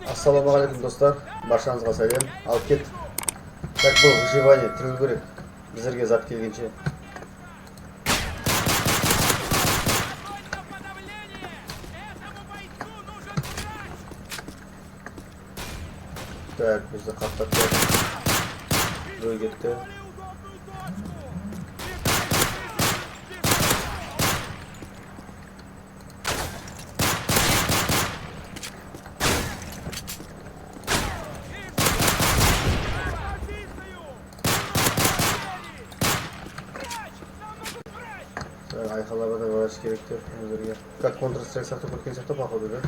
Ассалаумағалейкум достар, баршаңызға сәлем. Алып кет. Так, бұл выживание тірілу керек. Біздерге зат келгенше. Так, бізді қаптап келді. Бөй кетті. Айқаларда бараш керектер өздерге. Как Counter-Strike сақтап өткен сияқты походу, да?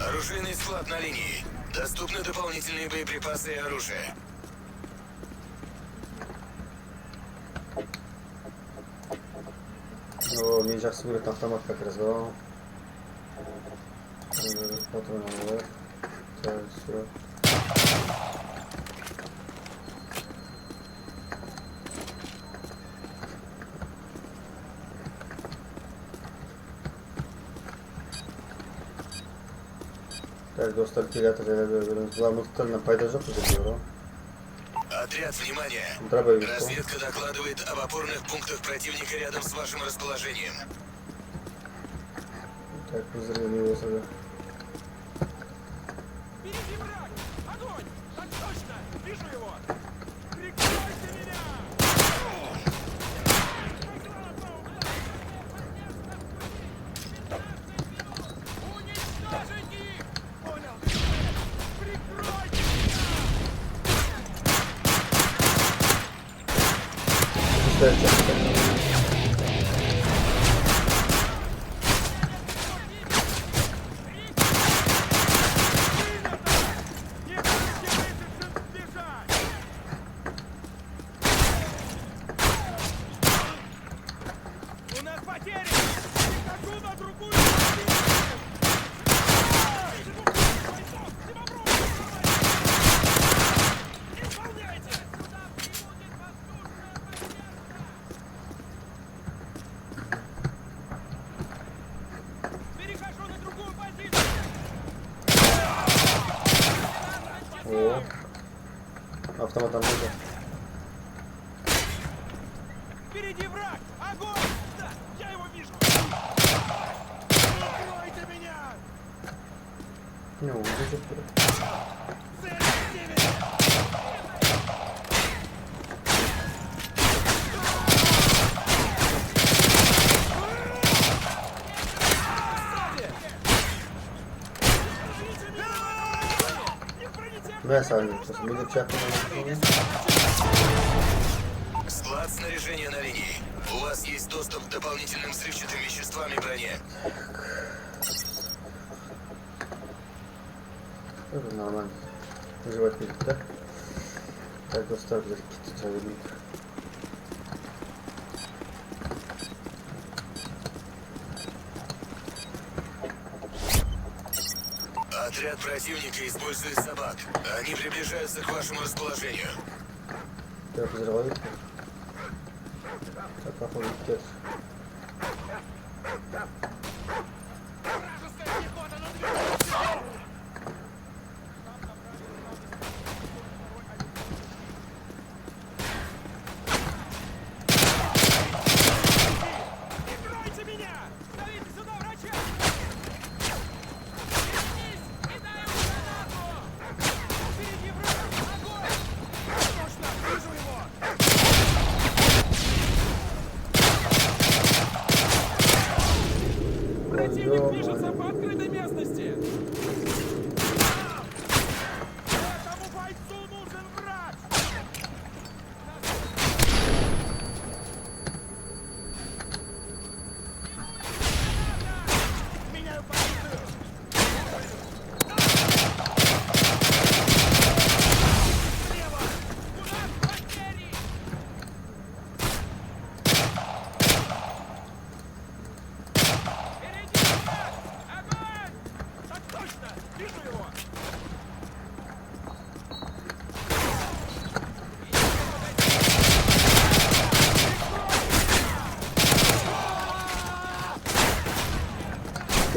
Оружейный склад на линии. Доступны дополнительные боеприпасы и оружие. О, мен жақсы көретін автомат как раз, да. Патрон алып. Так, все. Так, достар, келатыр жайлап береміз. Бұлар пайда жоқ біздерге, бро. Отряд, внимание! Дробовик. Разведка докладывает об опорных пунктах противника рядом с вашим расположением. Так, біздерге не болса да. Впереди враг! Огонь! Так точно! Вижу его! Прикройте меня! Уничтожить их! Понял! Прикройте меня! У нас потери! Перехожу на другую позицию! Исполняйте! Перехожу на другую позицию! О, автоматом можно. Впереди враг! Огонь! Да, я его вижу! Прикройте меня! Не, он идет. Цель в севере! Да, сами, просто мы чат. Склад снаряжения на линии. У вас есть доступ к дополнительным взрывчатым веществам и броне. Это нормально. Выживать будет, да? Так, достав для каких-то человек. Отряд противника использует собак. Они приближаются к вашему расположению. Так, взрывает. Так, походу, пипец. Вражеская пехота надвигается! Прикройте меня! Зовите сюда врача! Вернись и дай ему гранату! Впереди враг! Огонь! Точно! Вижу его! Противник движется по открытой местности! Этому бойцу нужен врач! Меняю позицию! Слева! У нас потери! Впереди враг! Огонь!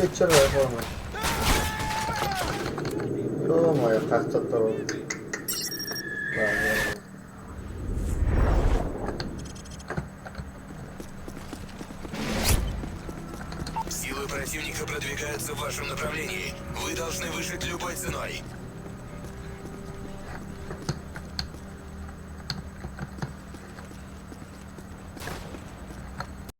кетіп жүр байқауымай. Ё-моё, қақтап тұр ол. Силы противника продвигаются в вашем направлении. Вы должны выжить любой ценой.